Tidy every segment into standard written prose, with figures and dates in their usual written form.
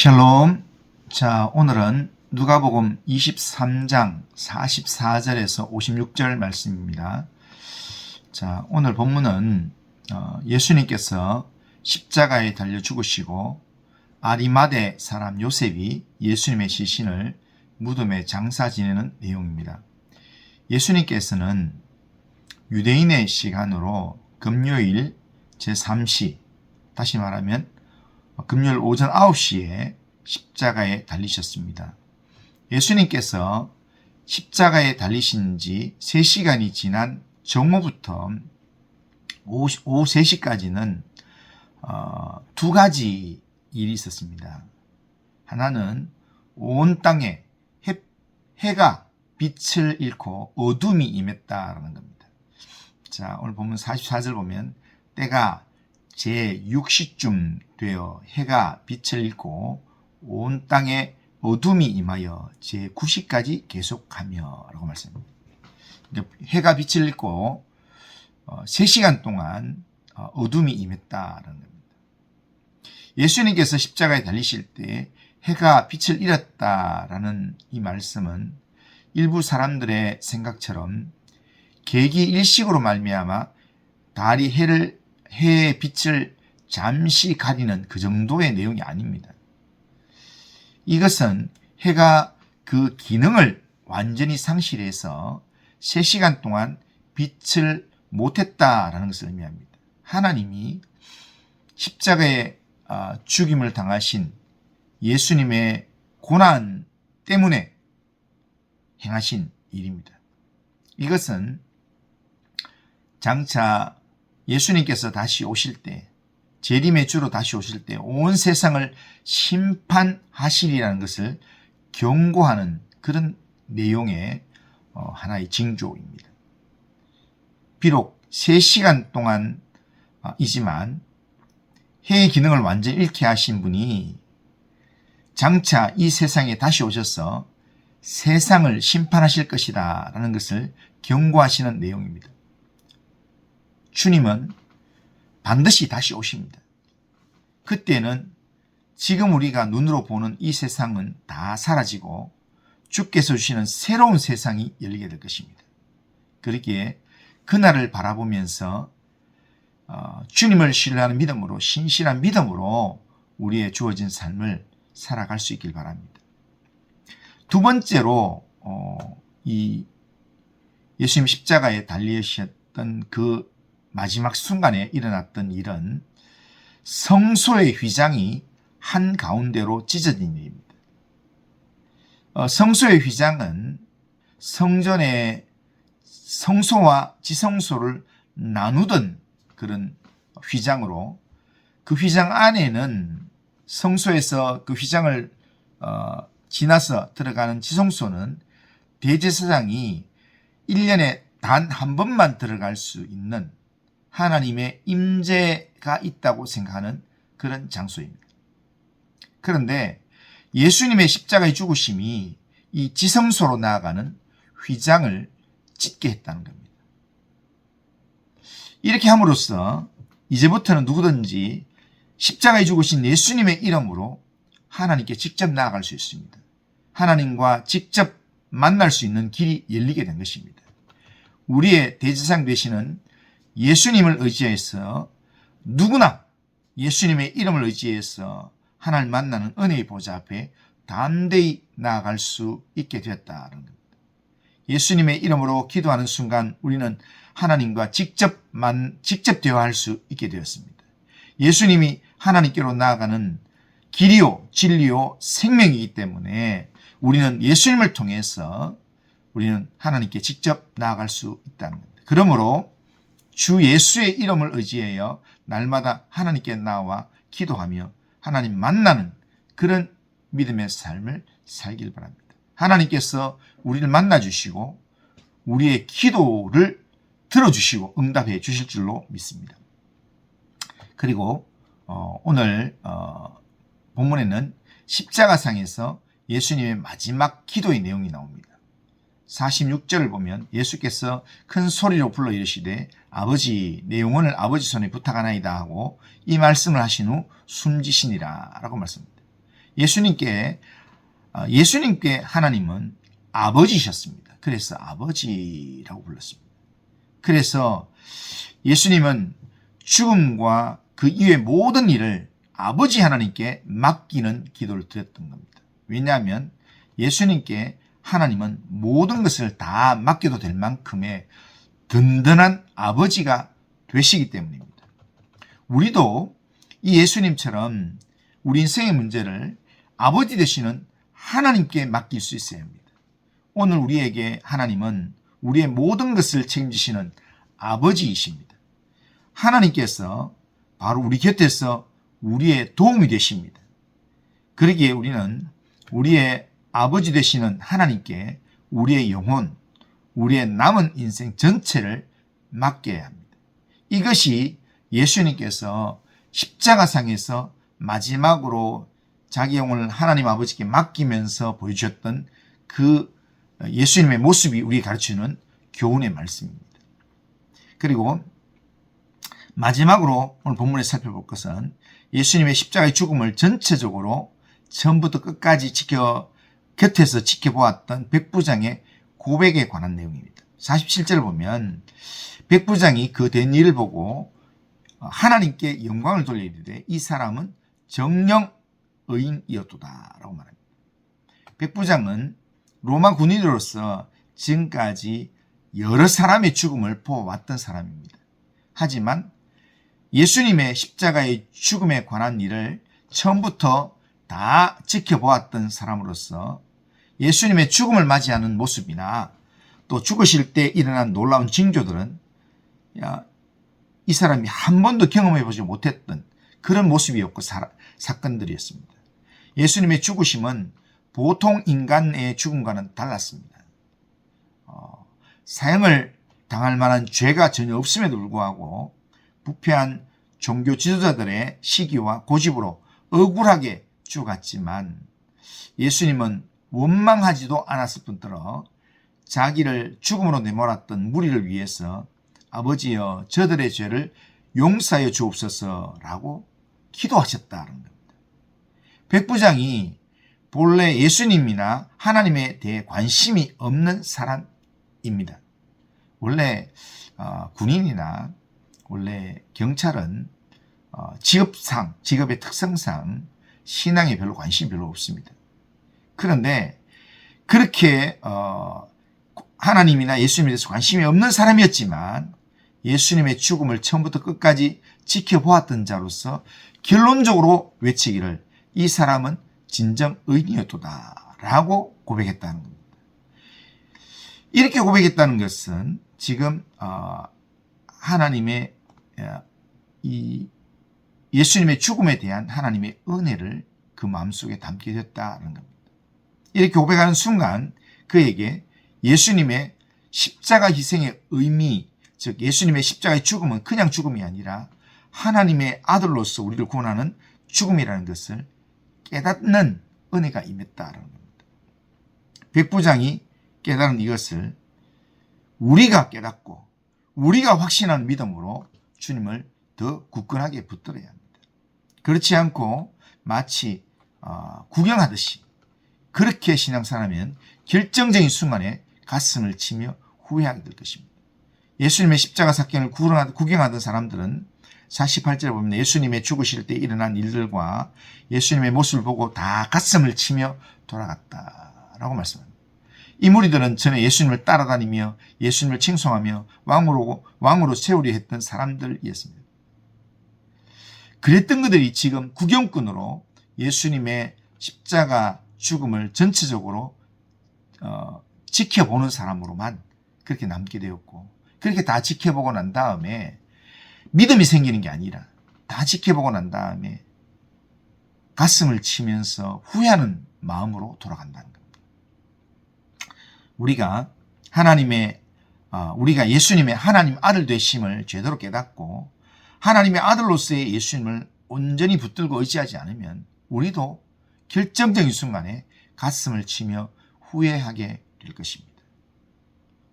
샬롬. 자, 오늘은 누가복음 23장 44절에서 56절 말씀입니다. 자, 오늘 본문은 예수님께서 십자가에 달려 죽으시고 아리마대 사람 요셉이 예수님의 시신을 무덤에 장사 지내는 내용입니다. 예수님께서는 유대인의 시간으로 금요일 제3시, 다시 말하면 금요일 오전 9시에 십자가에 달리셨습니다. 예수님께서 십자가에 달리신 지 3시간이 지난 정오부터 오후 3시까지는 두 가지 일이 있었습니다. 하나는 온 땅에 해가 빛을 잃고 어둠이 임했다라는 겁니다. 자, 오늘 보면 44절 보면 때가 제6시쯤 되어 해가 빛을 잃고 온 땅에 어둠이 임하여 제9시까지 계속하며 라고 말씀합니다. 해가 빛을 잃고 3시간 동안 어둠이 임했다라는 겁니다. 예수님께서 십자가에 달리실 때 해가 빛을 잃었다라는 이 말씀은 일부 사람들의 생각처럼 계기 일식으로 말미암아 달이 해의 빛을 잠시 가리는 그 정도의 내용이 아닙니다. 이것은 해가 그 기능을 완전히 상실해서 3시간 동안 빛을 못했다라는 것을 의미합니다. 하나님이 십자가에 죽임을 당하신 예수님의 고난 때문에 행하신 일입니다. 이것은 장차 예수님께서 다시 오실 때, 재림의 주로 다시 오실 때 온 세상을 심판하시리라는 것을 경고하는 그런 내용의 하나의 징조입니다. 비록 3시간 동안이지만 해의 기능을 완전히 잃게 하신 분이 장차 이 세상에 다시 오셔서 세상을 심판하실 것이다 라는 것을 경고하시는 내용입니다. 주님은 반드시 다시 오십니다. 그때는 지금 우리가 눈으로 보는 이 세상은 다 사라지고 주께서 주시는 새로운 세상이 열리게 될 것입니다. 그렇기에 그날을 바라보면서 주님을 신뢰하는 믿음으로, 신실한 믿음으로 우리의 주어진 삶을 살아갈 수 있길 바랍니다. 두 번째로 이 예수님 십자가에 달리셨던 그 마지막 순간에 일어났던 일은 성소의 휘장이 한가운데로 찢어진 일입니다. 성소의 휘장은 성전의 성소와 지성소를 나누던 그런 휘장으로, 그 휘장 안에는 성소에서 그 휘장을 지나서 들어가는 지성소는 대제사장이 1년에 단 한 번만 들어갈 수 있는 하나님의 임재가 있다고 생각하는 그런 장소입니다. 그런데 예수님의 십자가의 죽으심이 이 지성소로 나아가는 휘장을 찢게 했다는 겁니다. 이렇게 함으로써 이제부터는 누구든지 십자가에 죽으신 예수님의 이름으로 하나님께 직접 나아갈 수 있습니다. 하나님과 직접 만날 수 있는 길이 열리게 된 것입니다. 우리의 대제사장 되시는 예수님을 의지해서 누구나 예수님의 이름을 의지해서 하나님을 만나는 은혜의 보좌 앞에 담대히 나아갈 수 있게 되었다는 겁니다. 예수님의 이름으로 기도하는 순간 우리는 하나님과 직접 대화할 수 있게 되었습니다. 예수님이 하나님께로 나아가는 길이요, 진리요, 생명이기 때문에 우리는 예수님을 통해서 우리는 하나님께 직접 나아갈 수 있다는 겁니다. 그러므로 주 예수의 이름을 의지하여 날마다 하나님께 나와 기도하며 하나님 만나는 그런 믿음의 삶을 살길 바랍니다. 하나님께서 우리를 만나주시고 우리의 기도를 들어주시고 응답해 주실 줄로 믿습니다. 그리고 오늘 본문에는 십자가상에서 예수님의 마지막 기도의 내용이 나옵니다. 46절을 보면 예수께서 큰 소리로 불러 이르시되 아버지 내 영혼을 아버지 손에 부탁하나이다 하고 이 말씀을 하신 후 숨지시니라 라고 말씀합니다. 예수님께 하나님은 아버지셨습니다. 그래서 아버지라고 불렀습니다. 그래서 예수님은 죽음과 그 이외의 모든 일을 아버지 하나님께 맡기는 기도를 드렸던 겁니다. 왜냐하면 예수님께 하나님은 모든 것을 다 맡겨도 될 만큼의 든든한 아버지가 되시기 때문입니다. 우리도 이 예수님처럼 우리 인생의 문제를 아버지 되시는 하나님께 맡길 수 있어야 합니다. 오늘 우리에게 하나님은 우리의 모든 것을 책임지시는 아버지이십니다. 하나님께서 바로 우리 곁에서 우리의 도움이 되십니다. 그러기에 우리는 우리의 아버지 되시는 하나님께 우리의 영혼, 우리의 남은 인생 전체를 맡겨야 합니다. 이것이 예수님께서 십자가상에서 마지막으로 자기 영혼을 하나님 아버지께 맡기면서 보여주셨던 그 예수님의 모습이 우리에게 가르치는 교훈의 말씀입니다. 그리고 마지막으로 오늘 본문에 살펴볼 것은 예수님의 십자가의 죽음을 전체적으로 처음부터 끝까지 곁에서 지켜보았던 백부장의 고백에 관한 내용입니다. 47절을 보면 백부장이 그 된 일을 보고 하나님께 영광을 돌려 이르되 이 사람은 정령 의인이었도다 라고 말합니다. 백부장은 로마 군인으로서 지금까지 여러 사람의 죽음을 보아왔던 사람입니다. 하지만 예수님의 십자가의 죽음에 관한 일을 처음부터 다 지켜보았던 사람으로서 예수님의 죽음을 맞이하는 모습이나 또 죽으실 때 일어난 놀라운 징조들은 이 사람이 한 번도 경험해보지 못했던 그런 모습이었고 사건들이었습니다. 예수님의 죽으심은 보통 인간의 죽음과는 달랐습니다. 사형을 당할 만한 죄가 전혀 없음에도 불구하고 부패한 종교 지도자들의 시기와 고집으로 억울하게 죽었지만 예수님은 원망하지도 않았을 뿐더러 자기를 죽음으로 내몰았던 무리를 위해서 아버지여 저들의 죄를 용서하여 주옵소서라고 기도하셨다는 겁니다. 백부장이 본래 예수님이나 하나님에 대해 관심이 없는 사람입니다. 원래 군인이나 원래 경찰은 직업의 특성상 신앙에 별로 관심이 별로 없습니다. 그런데 그렇게 하나님이나 예수님에 대해서 관심이 없는 사람이었지만 예수님의 죽음을 처음부터 끝까지 지켜보았던 자로서 결론적으로 외치기를 이 사람은 진정 의인이었도다 라고 고백했다는 겁니다. 이렇게 고백했다는 것은 지금 하나님의 이 예수님의 죽음에 대한 하나님의 은혜를 그 마음속에 담게 됐다는 겁니다. 이렇게 고백하는 순간 그에게 예수님의 십자가 희생의 의미, 즉 예수님의 십자가의 죽음은 그냥 죽음이 아니라 하나님의 아들로서 우리를 구원하는 죽음이라는 것을 깨닫는 은혜가 임했다는 겁니다. 백부장이 깨달은 이것을 우리가 깨닫고 우리가 확신하는 믿음으로 주님을 더 굳건하게 붙들어야 합니다. 그렇지 않고 마치 구경하듯이 그렇게 신앙생활하면 결정적인 순간에 가슴을 치며 후회하게 될 것입니다. 예수님의 십자가 사건을 구경하던 사람들은 48절에 보면 예수님의 죽으실 때 일어난 일들과 예수님의 모습을 보고 다 가슴을 치며 돌아갔다라고 말씀합니다. 이 무리들은 전에 예수님을 따라다니며 예수님을 칭송하며 왕으로 세우려 했던 사람들이었습니다. 그랬던 그들이 지금 구경꾼으로 예수님의 십자가 죽음을 전체적으로 지켜보는 사람으로만 그렇게 남게 되었고, 그렇게 다 지켜보고 난 다음에 믿음이 생기는 게 아니라 다 지켜보고 난 다음에 가슴을 치면서 후회하는 마음으로 돌아간다는 겁니다. 우리가 예수님의 하나님 아들 되심을 제대로 깨닫고 하나님의 아들로서의 예수님을 온전히 붙들고 의지하지 않으면 우리도 결정적인 순간에 가슴을 치며 후회하게 될 것입니다.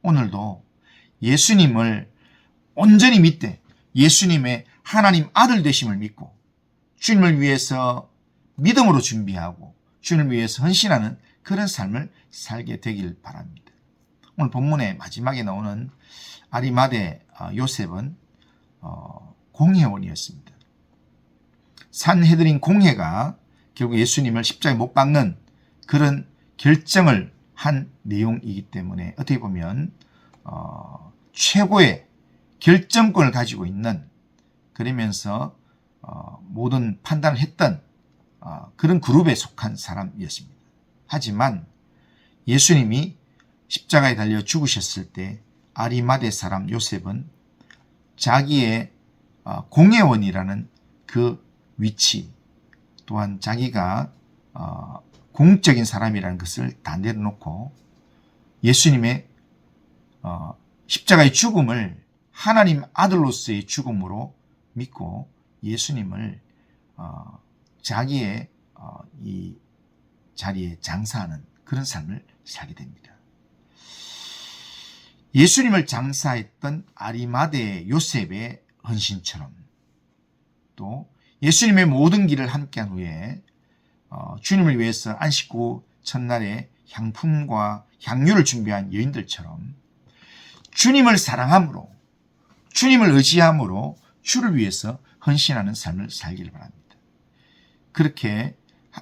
오늘도 예수님을 온전히 믿되 예수님의 하나님 아들 되심을 믿고 주님을 위해서 믿음으로 준비하고 주님을 위해서 헌신하는 그런 삶을 살게 되길 바랍니다. 오늘 본문의 마지막에 나오는 아리마대 요셉은 공회원이었습니다. 산헤드린 공회가 결국 예수님을 십자가에 못 박는 그런 결정을 한 내용이기 때문에 어떻게 보면 최고의 결정권을 가지고 있는, 그러면서 모든 판단을 했던 그런 그룹에 속한 사람이었습니다. 하지만 예수님이 십자가에 달려 죽으셨을 때 아리마대 사람 요셉은 자기의 공회원이라는 그 위치, 또한 자기가 공적인 사람이라는 것을 다 내려놓고 예수님의 십자가의 죽음을 하나님 아들로서의 죽음으로 믿고 예수님을 자기의 이 자리에 장사하는 그런 삶을 살게 됩니다. 예수님을 장사했던 아리마대 요셉의 헌신처럼, 또 예수님의 모든 길을 함께한 후에 주님을 위해서 안식구 첫날에 향품과 향유를 준비한 여인들처럼 주님을 사랑함으로, 주님을 의지함으로 주를 위해서 헌신하는 삶을 살기를 바랍니다. 그렇게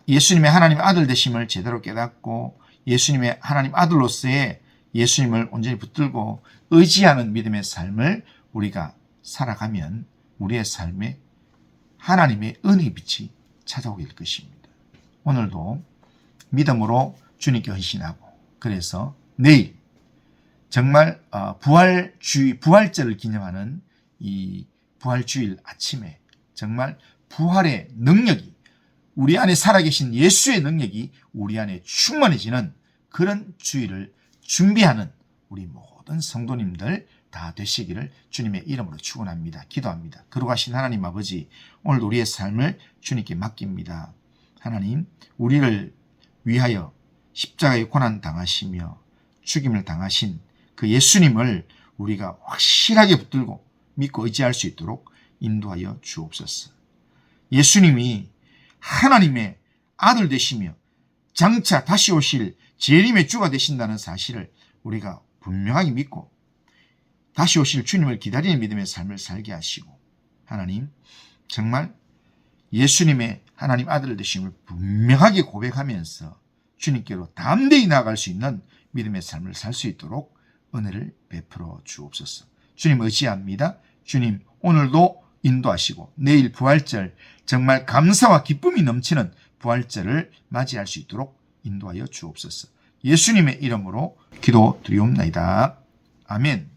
예수님의 하나님 아들 되심을 제대로 깨닫고 예수님의 하나님 아들로서의 예수님을 온전히 붙들고 의지하는 믿음의 삶을 우리가 살아가면 우리의 삶에 하나님의 은혜의 빛이 찾아오길 것입니다. 오늘도 믿음으로 주님께 헌신하고, 그래서 내일 정말 부활절을 기념하는 이 부활주일 아침에 정말 부활의 능력이, 우리 안에 살아계신 예수의 능력이 우리 안에 충만해지는 그런 주일을 준비하는 우리 모든 성도님들 다 되시기를 주님의 이름으로 축원합니다. 기도합니다. 거룩하신 하나님 아버지, 오늘 우리의 삶을 주님께 맡깁니다. 하나님, 우리를 위하여 십자가에 고난 당하시며 죽임을 당하신 그 예수님을 우리가 확실하게 붙들고 믿고 의지할 수 있도록 인도하여 주옵소서. 예수님이 하나님의 아들 되시며 장차 다시 오실 재림의 주가 되신다는 사실을 우리가 분명하게 믿고 다시 오실 주님을 기다리는 믿음의 삶을 살게 하시고, 하나님 정말 예수님의 하나님 아들 되심을 분명하게 고백하면서 주님께로 담대히 나아갈 수 있는 믿음의 삶을 살 수 있도록 은혜를 베풀어 주옵소서. 주님 의지합니다. 주님 오늘도 인도하시고 내일 부활절 정말 감사와 기쁨이 넘치는 부활절을 맞이할 수 있도록 인도하여 주옵소서. 예수님의 이름으로 기도드리옵나이다. 아멘.